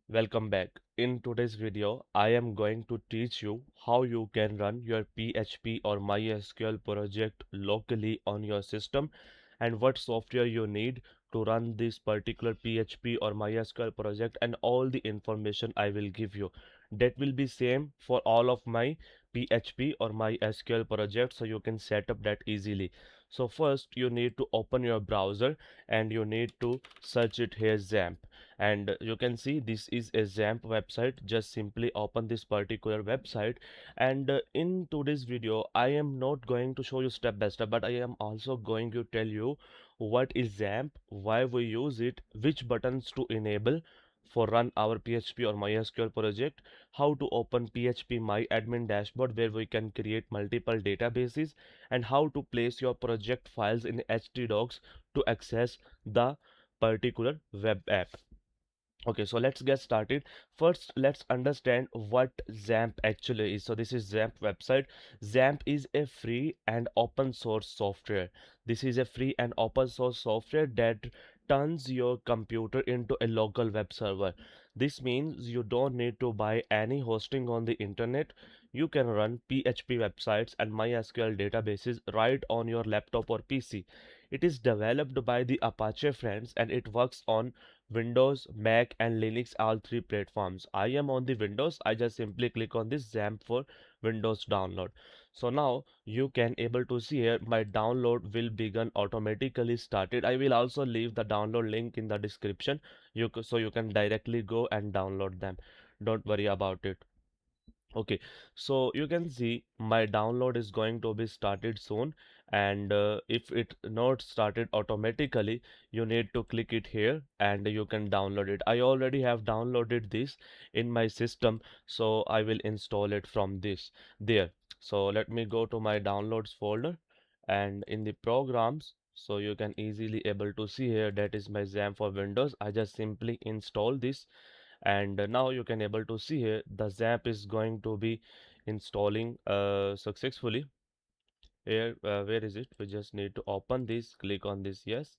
Welcome back. In today's video, I am going to teach you how you can run your PHP or MySQL project locally on your system and what software you need to run this particular PHP or MySQL project and all the information I will give you. That will be same for all of my PHP or MySQL projects so you can set up that easily. So first you need to open your browser and you need to search it here XAMPP, and you can see this is a XAMPP website. Just simply open this particular website, and in today's video I am not going to show you step by step, but I am also going to tell you what is XAMPP, why we use it, which buttons to enable for run our PHP or MySQL project, how to open PHP MyAdmin dashboard where we can create multiple databases, and how to place your project files in htdocs to access the particular web app. Okay, so let's get started. First, let's understand what XAMPP actually is. So this is XAMPP website. XAMPP is a free and open source software. This is a free and open source software that turns your computer into a local web server. This means you don't need to buy any hosting on the internet. You can run PHP websites and MySQL databases right on your laptop or PC. It is developed by the Apache friends and it works on Windows, Mac and Linux, all three platforms. I am on the Windows. I just simply click on this XAMPP for Windows download. So now you can able to see here my download will begin automatically started. I will also leave the download link in the description. So you can directly go and download them. Don't worry about it. Okay, so you can see my download is going to be started soon, and if it not started automatically, you need to click it here and you can download it. I already have downloaded this in my system, so I will install it from this there. So let me go to my downloads folder and in the programs, so you can easily able to see here that is my XAMPP for Windows. I just simply install this, and now you can able to see here the XAMPP is going to be installing successfully here. Where is it? We just need to open this, click on this yes,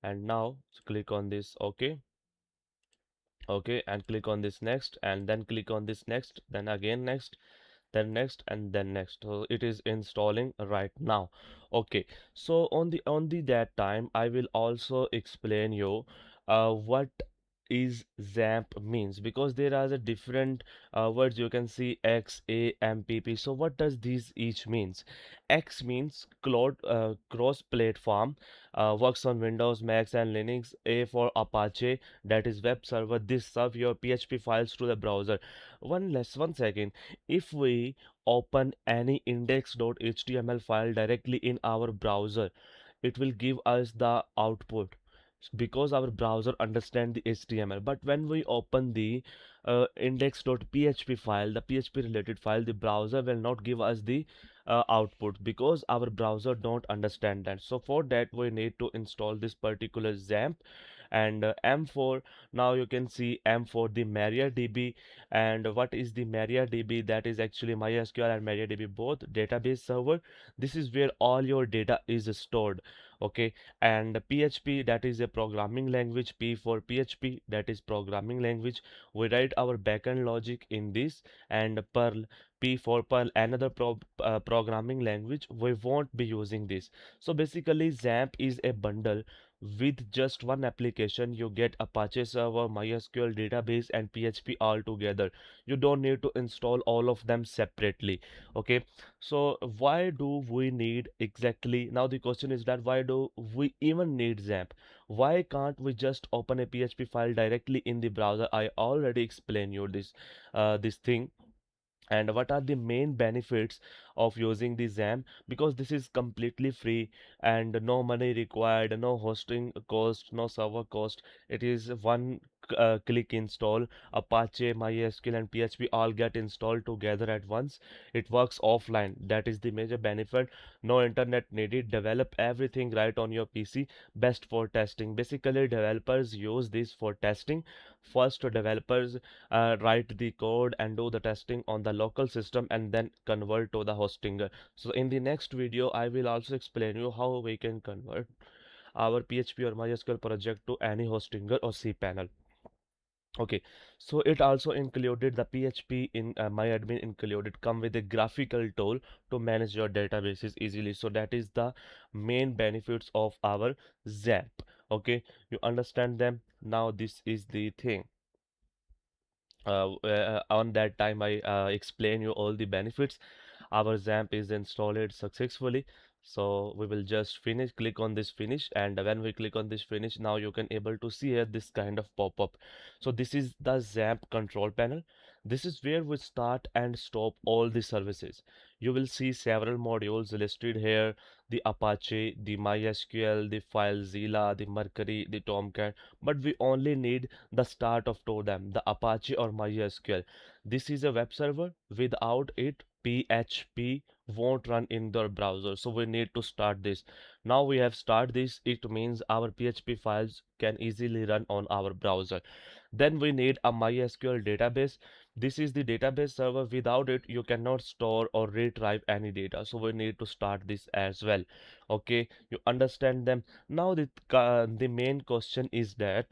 and now click on this okay, and click on this next, and then click on this next, then again next, then next, and then next. So it is installing right now. Okay, so on the that time I will also explain you what is XAMPP means, because there are the different words. You can see XAMPP. So what does these each means? X means cloud, cross platform, works on Windows, Macs and Linux. A for Apache, that is web server. This serve your PHP files to the browser. One second. If we open any index.html file directly in our browser, it will give us the output because our browser understand the HTML. But when we open the index.php file, the PHP related file, the browser will not give us the output because our browser don't understand that. So for that we need to install this particular XAMPP, and M4. Now you can see M4 the MariaDB. And what is the MariaDB? That is actually MySQL and MariaDB both database server. This is where all your data is stored. Okay, and PHP, that is a programming language. P for PHP, that is programming language. We write our backend logic in this. And Perl, P for Perl, another programming language. We won't be using this. So basically XAMPP is a bundle. With just one application you get Apache server, MySQL database and PHP all together. You don't need to install all of them separately. Okay, so why do we need exactly, now the question is that why do we even need XAMPP? Why can't we just open a PHP file directly in the browser? I already explained you this thing. And what are the main benefits of using the XAMPP? Because this is completely free and no money required, no hosting cost, no server cost. It is one click install. Apache, MySQL and PHP all get installed together at once. It works offline. That is the major benefit. No internet needed. Develop everything right on your PC. Best for testing. Basically developers use this for testing. First developers write the code and do the testing on the local system and then convert to the hosting. So in the next video I will also explain you how we can convert our PHP or MySQL project to any hosting or cPanel. Okay, so it also included the PHP in MyAdmin included come with a graphical tool to manage your databases easily. So that is the main benefits of our XAMPP. Okay, you understand them. Now this is the thing. On that time I explain you all the benefits. Our XAMPP is installed successfully, so we will just finish, click on this finish, and when we click on this finish, now you can able to see here this kind of pop-up. So this is the XAMPP control panel. This is where we start and stop all the services. You will see several modules listed here: the Apache, the MySQL, the FileZilla, the Mercury, the Tomcat, but we only need the start of two of them, the Apache or MySQL. This is a web server. Without it, PHP won't run in the browser. So we need to start this. Now we have started this. It means our PHP files can easily run on our browser. Then we need a MySQL database. This is the database server. Without it, you cannot store or retrieve any data. So we need to start this as well. Okay, you understand them. Now the main question is that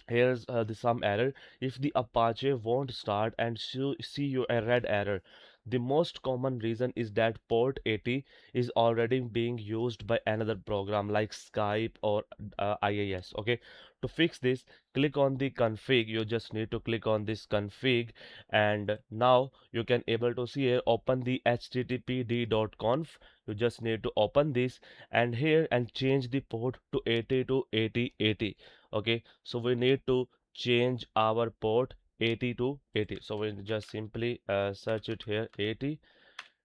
here's the some error. If the Apache won't start and see you a red error, the most common reason is that port 80 is already being used by another program like Skype or IIS. Okay, to fix this, click on the config. You just need to click on this config, and now you can able to see here, open the httpd.conf. You just need to open this and here and change the port to 80 to 8080. Okay, so we need to change our port 80 to 80. So we just simply search it here 80,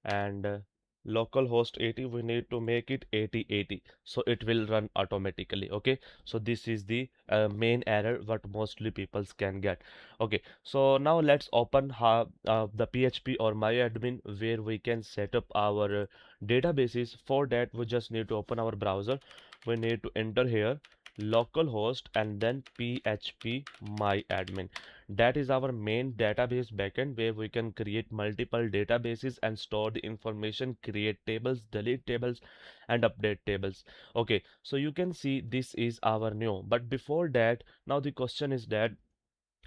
and localhost 80, we need to make it 8080, so it will run automatically. Okay, so this is the main error what mostly people can get. Okay, so now let's open the PHP or MyAdmin where we can set up our databases. For that, we just need to open our browser. We need to enter here localhost and then PHP MyAdmin. That is our main database backend where we can create multiple databases and store the information, create tables, delete tables, and update tables. Okay, so you can see this is our new. But before that, now the question is that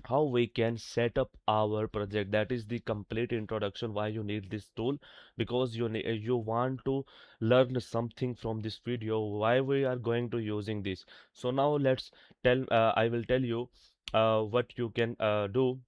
how we can set up our project. That is the complete introduction why you need this tool, because you want to learn something from this video why we are going to using this. So now let's tell I will tell you what you can do.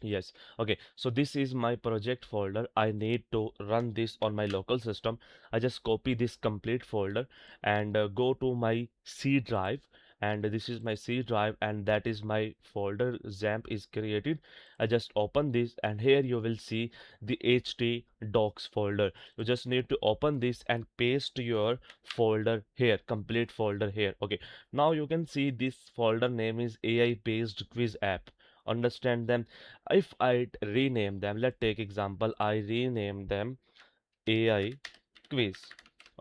Yes, okay. So this is my project folder. I need to run this on my local system. I just copy this complete folder and go to my C drive. And this is my C drive, and that is my folder. XAMPP is created. I just open this, and here you will see the htdocs folder. You just need to open this and paste your folder here, complete folder here. Okay. Now you can see this folder name is AI based quiz app. Understand them. If I rename them, let's take example, I rename them AI quiz.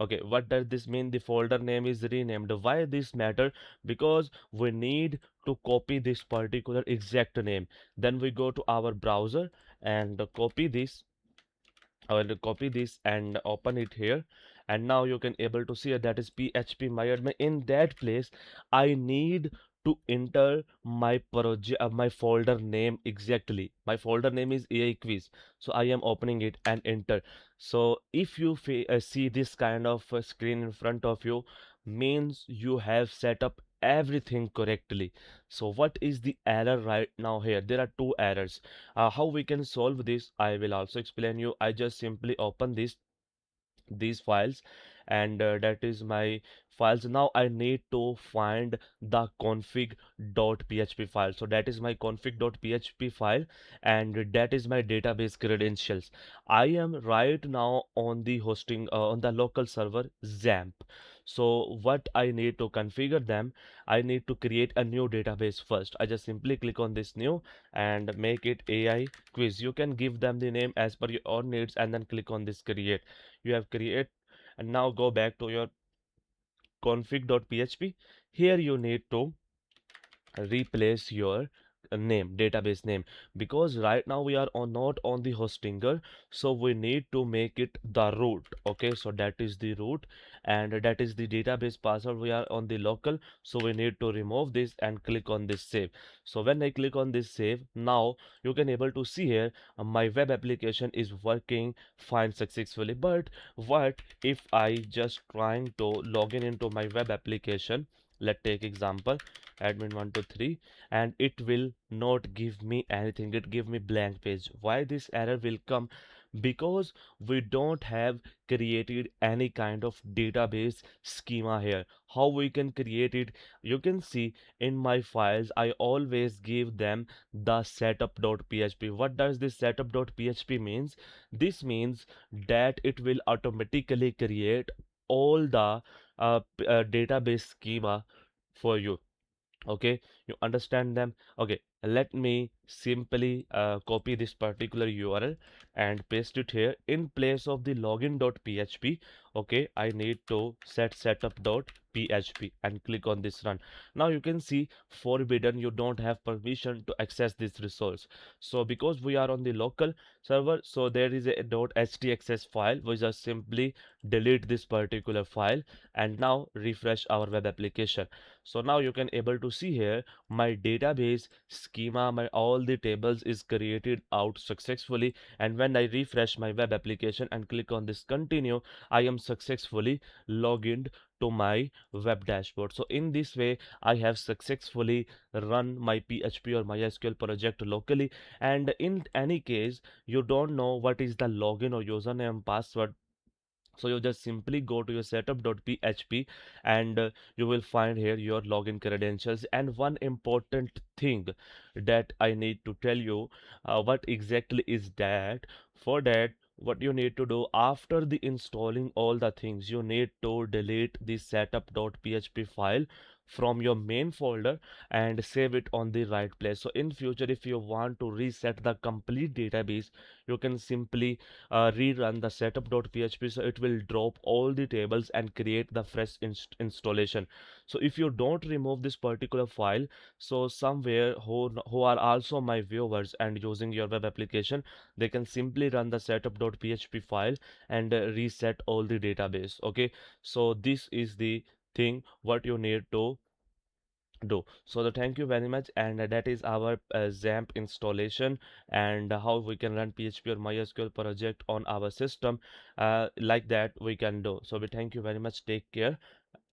Okay, what does this mean? The folder name is renamed. Why this matter? Because we need to copy this particular exact name. Then we go to our browser and copy this. I will copy this and open it here, and now you can able to see that is PHP MyAdmin. In that place, I need to enter my project, my folder name exactly. My folder name is AI quiz, so I am opening it and enter. So if you see this kind of screen in front of you, means you have set up everything correctly. So what is the error right now here? There are two errors. How we can solve this, I will also explain you. I just simply open these files, and that is my files. Now I need to find the config.php file. So that is my config.php file, and that is my database credentials. I am right now on the hosting on the local server XAMPP. So what I need to configure them, I need to create a new database first. I just simply click on this new and make it AI quiz. You can give them the name as per your own needs and then click on this create. You have create, and now go back to your config.php. Here you need to replace your name, database name, because right now we are not on the hostinger, so we need to make it the root. Okay, so that is the root, and that is the database password. We are on the local, so we need to remove this and click on this save. So when I click on this save, now you can able to see here my web application is working fine successfully. But what if I just trying to log in into my web application? Let's take example admin123, and it will not give me anything. It give me blank page. Why this error will come? Because we don't have created any kind of database schema here. How we can create it? You can see in my files I always give them the setup.php. What does this setup.php means? This means that it will automatically create all the database schema for you. Okay, you understand them? Okay, let me simply copy this particular URL and paste it here in place of the login.php. Okay, I need to set setup.php and click on this run. Now you can see forbidden, you don't have permission to access this resource. So because we are on the local server, so there is a .htdocs file. We just simply delete this particular file and now refresh our web application. So now you can able to see here my database schema, my all the tables is created out successfully. And when I refresh my web application and click on this continue, I am successfully logged in to my web dashboard. So in this way I have successfully run my PHP or MySQL project locally. And in any case you don't know what is the login or username password, so you just simply go to your setup.php and you will find here your login credentials. And one important thing that I need to tell you, what exactly is that? For that, what you need to do after the installing all the things, you need to delete the setup.php file from your main folder and save it on the right place. So in future if you want to reset the complete database, you can simply rerun the setup.php, so it will drop all the tables and create the fresh installation. So if you don't remove this particular file, so somewhere who are also my viewers and using your web application, they can simply run the setup.php file and reset all the database. Okay, so this is the thing what you need to do. So the thank you very much, and that is our XAMPP installation and how we can run PHP or MySQL project on our system, like that we can do. So we thank you very much. Take care.